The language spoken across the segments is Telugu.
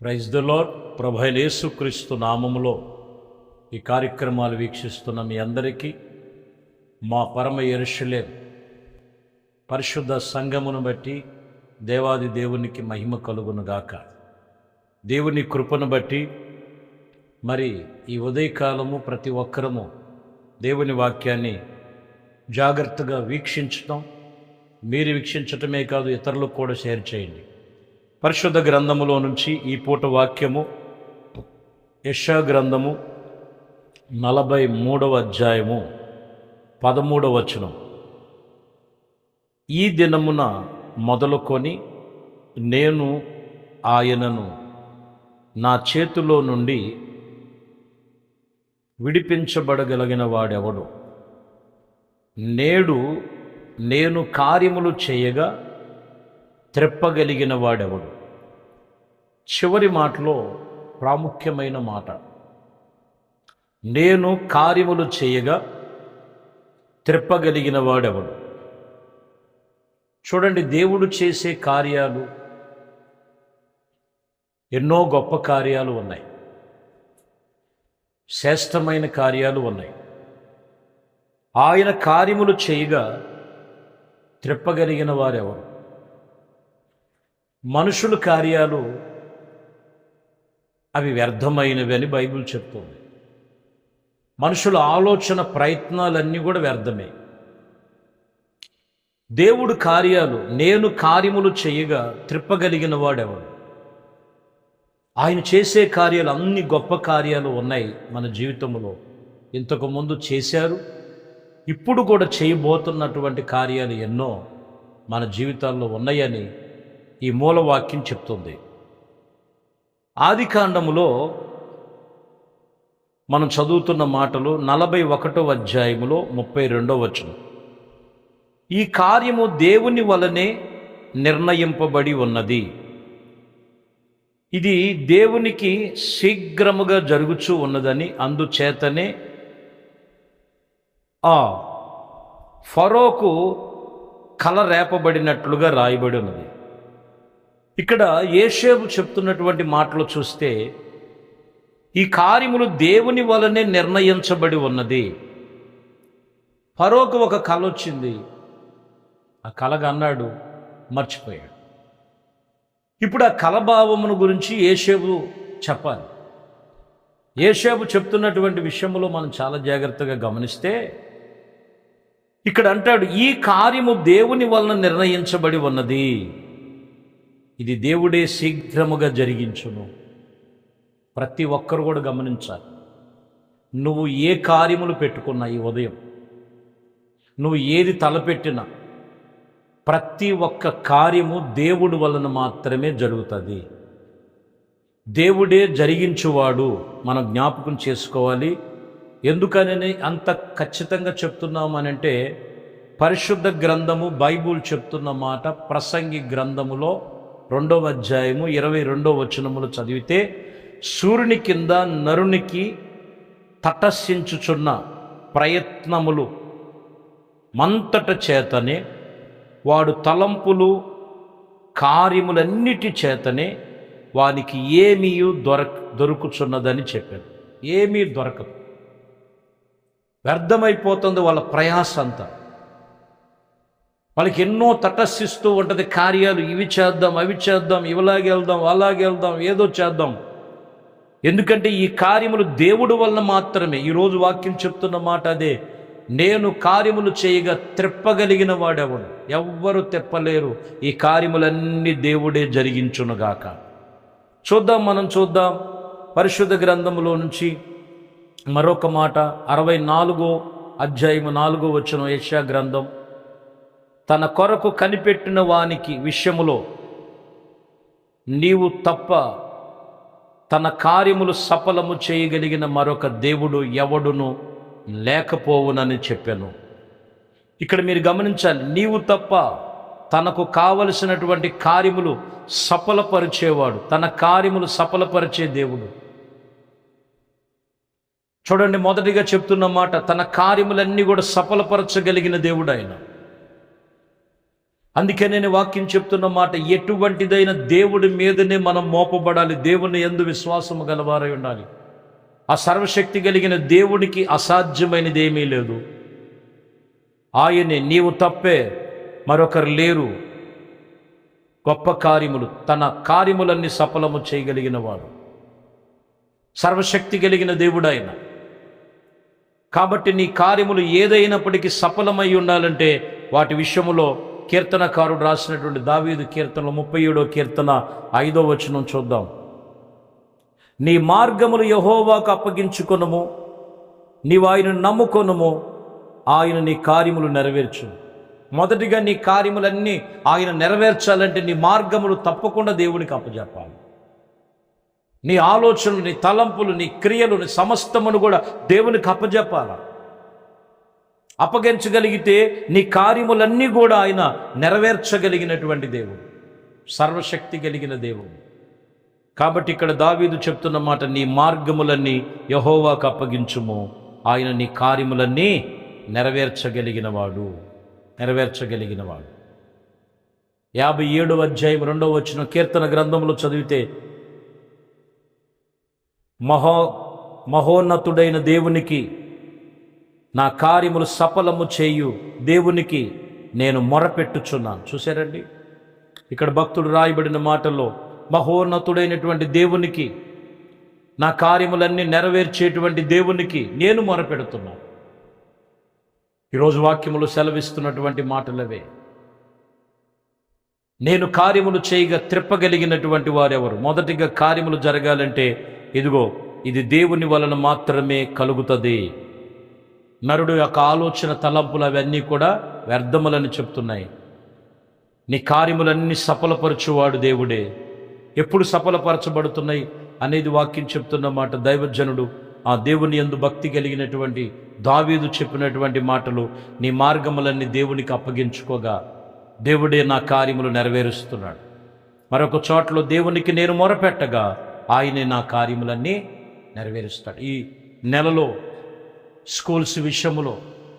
Praise the lord. ప్రభు అయిన యేసుక్రీస్తు నామములో ఈ కార్యక్రమాలు వీక్షిస్తున్న మీ అందరికీ మా పరమ యెరూషలేము పరిశుద్ధ సంఘమును బట్టి దేవాది దేవునికి మహిమ కలుగునుగాక. దేవుని కృపను బట్టి మరి ఈ ఉదయకాలము ప్రతి ఒక్కరము దేవుని వాక్యాన్ని జాగ్రత్తగా వీక్షించటం, మీరు వీక్షించటమే కాదు ఇతరులకు కూడా షేర్ చేయండి. పరిశుద్ధ గ్రంథములో నుంచి ఈ పూట వాక్యము యెషయా గ్రంథము 43వ అధ్యాయము 13వ వచనం. ఈ దినమున మొదలుకొని నేను ఆయనను నా చేతిలో నుండి విడిపించబడగలిగిన వాడెవడు? నేడు నేను కార్యములు చేయగా త్రెప్పగలిగిన వాడెవడు? చివరి మాటలో ప్రాముఖ్యమైన మాట, నేను కార్యములు చేయగా త్రెప్పగలిగిన వాడెవడు? చూడండి, దేవుడు చేసే కార్యాలు ఎన్నో గొప్ప కార్యాలు ఉన్నాయి, శ్రేష్టమైన కార్యాలు ఉన్నాయి. ఆయన కార్యములు చేయగా త్రెప్పగలిగిన వారెవరు? మనుషుల కార్యాలు అవి వ్యర్థమైనవి అని బైబిల్ చెప్తుంది. మనుషుల ఆలోచన ప్రయత్నాలన్నీ కూడా వ్యర్థమే. దేవుడు కార్యాలు, నేను కార్యములు చేయగా త్రిప్పగలిగిన వాడెవడు? ఆయన చేసే కార్యాలు అన్ని గొప్ప కార్యాలు ఉన్నాయి మన జీవితంలో. ఇంతకుముందు చేశారు, ఇప్పుడు కూడా చేయబోతున్నటువంటి కార్యాలు ఎన్నో మన జీవితాల్లో ఉన్నాయని ఈ మూలవాక్యం చెప్తుంది. ఆదికాండములో మనం చదువుతున్న మాటలు 41వ అధ్యాయములో 32వ వచనం. ఈ కార్యము దేవుని వలనే నిర్ణయింపబడి ఉన్నది, ఇది దేవునికి శీఘ్రముగా జరుగుచూ ఉన్నదని, అందుచేతనే ఆ ఫరోకు కల రేపబడినట్లుగా రాయబడి ఉన్నది. ఇక్కడ యేషేబు చెప్తున్నటువంటి మాటలు చూస్తే ఈ కార్యములు దేవుని వలనే నిర్ణయించబడి ఉన్నది. ఫరోకు ఒక కల వచ్చింది, ఆ కలగా అన్నాడు, మర్చిపోయాడు. ఇప్పుడు ఆ కలభావమును గురించి యేషేబు చెప్పాలి. యేషేబు చెప్తున్నటువంటి విషయంలో మనం చాలా జాగ్రత్తగా గమనిస్తే ఇక్కడ అంటాడు, ఈ కార్యము దేవుని వలన నిర్ణయించబడి ఉన్నది, ఇది దేవుడే శీఘ్రముగా జరిగించును. ప్రతి ఒక్కరు కూడా గమనించాలి. నువ్వు ఏ కార్యములు పెట్టుకున్నా ఈ ఉదయం, నువ్వు ఏది తలపెట్టినా ప్రతి ఒక్క కార్యము దేవుడి వలన మాత్రమే జరుగుతుంది. దేవుడే జరిగించువాడు, మనం జ్ఞాపకం చేసుకోవాలి. ఎందుకని అంత ఖచ్చితంగా చెప్తున్నామనంటే, పరిశుద్ధ గ్రంథము బైబుల్ చెప్తున్న మాట ప్రసంగి గ్రంథములో 2వ అధ్యాయము 22వ వచనములు చదివితే, సూర్యుని కింద నరునికి తటస్థించుచున్న ప్రయత్నములు మంతట చేతనే, వాడు తలంపులు కార్యములన్నిటి చేతనే వానికి ఏమీ దొరుకుచున్నదని చెప్పాడు. ఏమీ దొరకదు, వ్యర్థమైపోతుంది వాళ్ళ ప్రయాస అంతా. వాళ్ళకి ఎన్నో తటస్థిస్తూ ఉంటుంది కార్యాలు. ఇవి చేద్దాం, అవి చేద్దాం, ఇలాగే వెళ్దాం, అలాగే వెళ్దాం, ఏదో చేద్దాం. ఎందుకంటే ఈ కార్యములు దేవుడు వలన మాత్రమే. ఈరోజు వాక్యం చెప్తున్న మాట అదే, నేను కార్యములు చేయగా త్రెప్పగలిగిన వాడెవడు? ఎవ్వరు తెప్పలేరు. ఈ కార్యములన్నీ దేవుడే జరిగించునుగాక. మనం చూద్దాం పరిశుద్ధ గ్రంథములో నుంచి మరొక మాట. 64వ అధ్యాయము 4వ వచనం. యెషయా గ్రంథం, తన కొరకు కనిపెట్టిన వానికి విషయములో నీవు తప్ప తన కార్యములు సఫలము చేయగలిగిన మరొక దేవుడు ఎవడును లేకపోవునని చెప్పాను. ఇక్కడ మీరు గమనించాలి, నీవు తప్ప తనకు కావలసినటువంటి కార్యములు సఫలపరిచేవాడు, తన కార్యములు సఫలపరిచే దేవుడు. చూడండి, మొదటిగా చెప్తున్న మాట, తన కార్యములన్నీ కూడా సఫలపరచగలిగిన దేవుడు ఆయన. అందుకే నేను వాక్యం చెప్తున్న మాట, ఎటువంటిదైన దేవుడి మీదనే మనం మోపబడాలి. దేవుని యందు విశ్వాసము గలవారై ఉండాలి. ఆ సర్వశక్తి కలిగిన దేవునికి అసాధ్యమైనది ఏమీ లేదు. ఆయనే, నీవు తప్పే మరొకరు లేరు. గొప్ప కార్యములు, తన కార్యములన్నీ సఫలము చేయగలిగిన వాడు, సర్వశక్తి కలిగిన దేవుడు ఆయన. కాబట్టి నీ కార్యములు ఏదైనప్పటికీ సఫలమై ఉండాలంటే వాటి విషయములో కీర్తనకారుడు రాసినటువంటి దావీదు కీర్తనలో 37వ కీర్తన 5వ వచనం చూద్దాం. నీ మార్గములు యెహోవాకు అప్పగించుకొనుము, నీవు ఆయనను నమ్ముకొనుము, ఆయన నీ కార్యములు నెరవేర్చు. మొదటిగా నీ కార్యములన్నీ ఆయన నెరవేర్చాలంటే నీ మార్గములు తప్పకుండా దేవునికి అప్పజెప్పాలి. నీ ఆలోచనలు, నీ తలంపులు, నీ క్రియలు, నీ సమస్తమును కూడా దేవునికి అప్పజెప్పాల. అప్పగించగలిగితే నీ కార్యములన్నీ కూడా ఆయన నెరవేర్చగలిగినటువంటి దేవుడు, సర్వశక్తి కలిగిన దేవుడు. కాబట్టి ఇక్కడ దావీదు చెప్తున్న మాట, నీ మార్గములన్నీ యెహోవాకు అప్పగించుము, ఆయన నీ కార్యములన్నీ నెరవేర్చగలిగినవాడు. 57వ అధ్యాయం 2వ వచనం కీర్తన గ్రంథంలో చదివితే, మహోన్నతుడైన దేవునికి, నా కార్యములు సఫలము చేయు దేవునికి నేను మొరపెట్టుచున్నాను. చూశారండి, ఇక్కడ భక్తుడు రాయబడిన మాటల్లో మహోన్నతుడైనటువంటి దేవునికి, నా కార్యములన్నీ నెరవేర్చేటువంటి దేవునికి నేను మొరపెడుతున్నాను. ఈరోజు వాక్యములు సెలవిస్తున్నటువంటి మాటలవే. నేను కార్యములు చేయగా త్రిప్పగలిగినటువంటి వారెవరు? మొదటిగా కార్యములు జరగాలంటే ఇదిగో, ఇది దేవుని వలన మాత్రమే కలుగుతుంది. నరుడు యొక్క ఆలోచన, తలంపులు అవన్నీ కూడా వ్యర్థములని చెప్తున్నాయి. నీ కార్యములన్నీ సఫలపరచువాడు దేవుడే. ఎప్పుడు సఫలపరచబడుతున్నాయి అనేది వాక్యం చెప్తున్న మాట. దైవజనుడు, ఆ దేవుని యందు భక్తి కలిగినటువంటి దావీదు చెప్పినటువంటి మాటలు, నీ మార్గములన్నీ దేవునికి అప్పగించుకోగా దేవుడే నా కార్యములు నెరవేరుస్తున్నాడు. మరొక చోట్ల దేవునికి నేను మొరపెట్టగా ఆయనే నా కార్యములన్నీ నెరవేరుస్తాడు. ఈ నెలలో స్కూల్స్ విషయములో,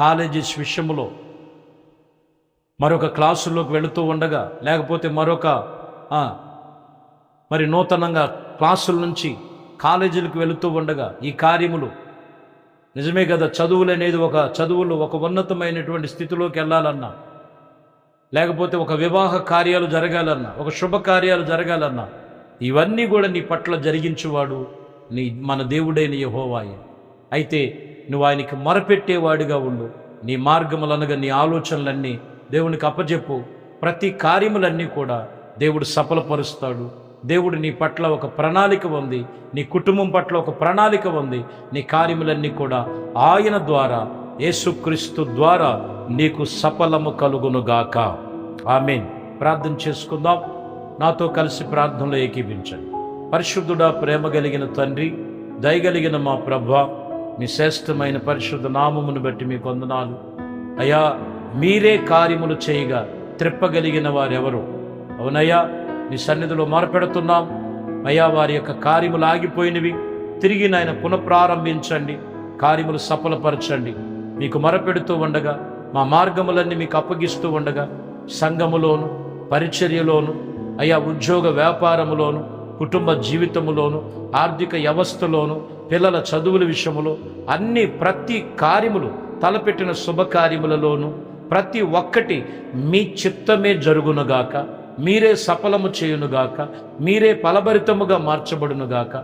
కాలేజెస్ విషయములో, మరొక క్లాసుల్లోకి వెళుతూ ఉండగా, లేకపోతే మరొక మరి నూతనంగా క్లాసుల నుంచి కాలేజీలకు వెళుతూ ఉండగా ఈ కార్యములు నిజమే కదా. చదువులు అనేది చదువులు ఒక ఉన్నతమైనటువంటి స్థితిలోకి వెళ్ళాలన్నా, లేకపోతే ఒక వివాహ కార్యాలు జరగాలన్నా, ఒక శుభకార్యాలు జరగాలన్నా, ఇవన్నీ కూడా నీ పట్ల జరిగించేవాడు మన దేవుడైన యెహోవాయే. అయితే నువ్వు ఆయనకి మొరపెట్టేవాడిగా ఉండు. నీ మార్గములనగా నీ ఆలోచనలన్నీ దేవునికి అప్పజెప్పు. ప్రతి కార్యములన్నీ కూడా దేవుడు సఫలపరుస్తాడు. దేవుడు నీ పట్ల ఒక ప్రణాళిక ఉంది, నీ కుటుంబం పట్ల ఒక ప్రణాళిక ఉంది. నీ కార్యములన్నీ కూడా ఆయన ద్వారా, యేసుక్రీస్తు ద్వారా నీకు సఫలము కలుగునుగాక. ఆమేన్. ప్రార్థన చేసుకుందాం. నాతో కలిసి ప్రార్థనలో ఏకీభించండి. పరిశుద్ధుడా, ప్రేమ కలిగిన తండ్రి, దయగలిగిన మా ప్రభువా, మీ శ్రేష్టమైన పరిశుద్ధ నామమును బట్టి మీకు వందనాలు అయ్యా. మీరే కార్యములు చేయగా త్రిప్పగలిగిన వారెవరు? అవునయ్యా, నీ సన్నిధిలో మొరపెడుతున్నాం అయ్యా. వారి యొక్క కార్యములు ఆగిపోయినవి తిరిగి నాయన పునఃప్రారంభించండి, కార్యములు సఫలపరచండి. మీకు మొరపెడుతూ ఉండగా, మా మార్గములన్నీ మీకు అప్పగిస్తూ ఉండగా, సంఘములోను, పరిచర్యలోను అయ్యా, ఉద్యోగ వ్యాపారములోను, కుటుంబ జీవితములోను, ఆర్థిక వ్యవస్థలోను, పిల్లల చదువుల విషయములో ప్రతి కార్యములు, తలపెట్టిన శుభకార్యములలోను ప్రతి ఒక్కటి మీ చిత్తమే జరుగునుగాక. మీరే సఫలము చేయునుగాక. మీరే ఫలభరితముగా మార్చబడునుగాక.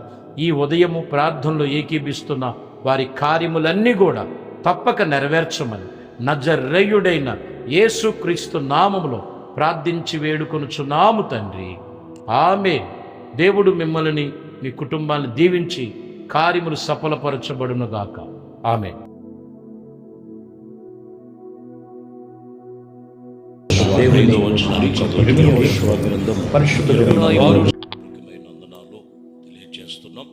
ఈ ఉదయము ప్రార్థనలో ఏకీభిస్తున్న వారి కార్యములన్నీ కూడా తప్పక నెరవేర్చమని నజరేయుడైన యేసుక్రీస్తు నామములో ప్రార్థించి వేడుకొనుచున్నాము తండ్రి. ఆమేన్. దేవుడు మిమ్మల్ని, మీ కుటుంబాన్ని దీవించి కార్యములు సఫలపరచబడునుగాక. ఆమేన్. పరిశుద్ధ తెలియజేస్తున్నాం.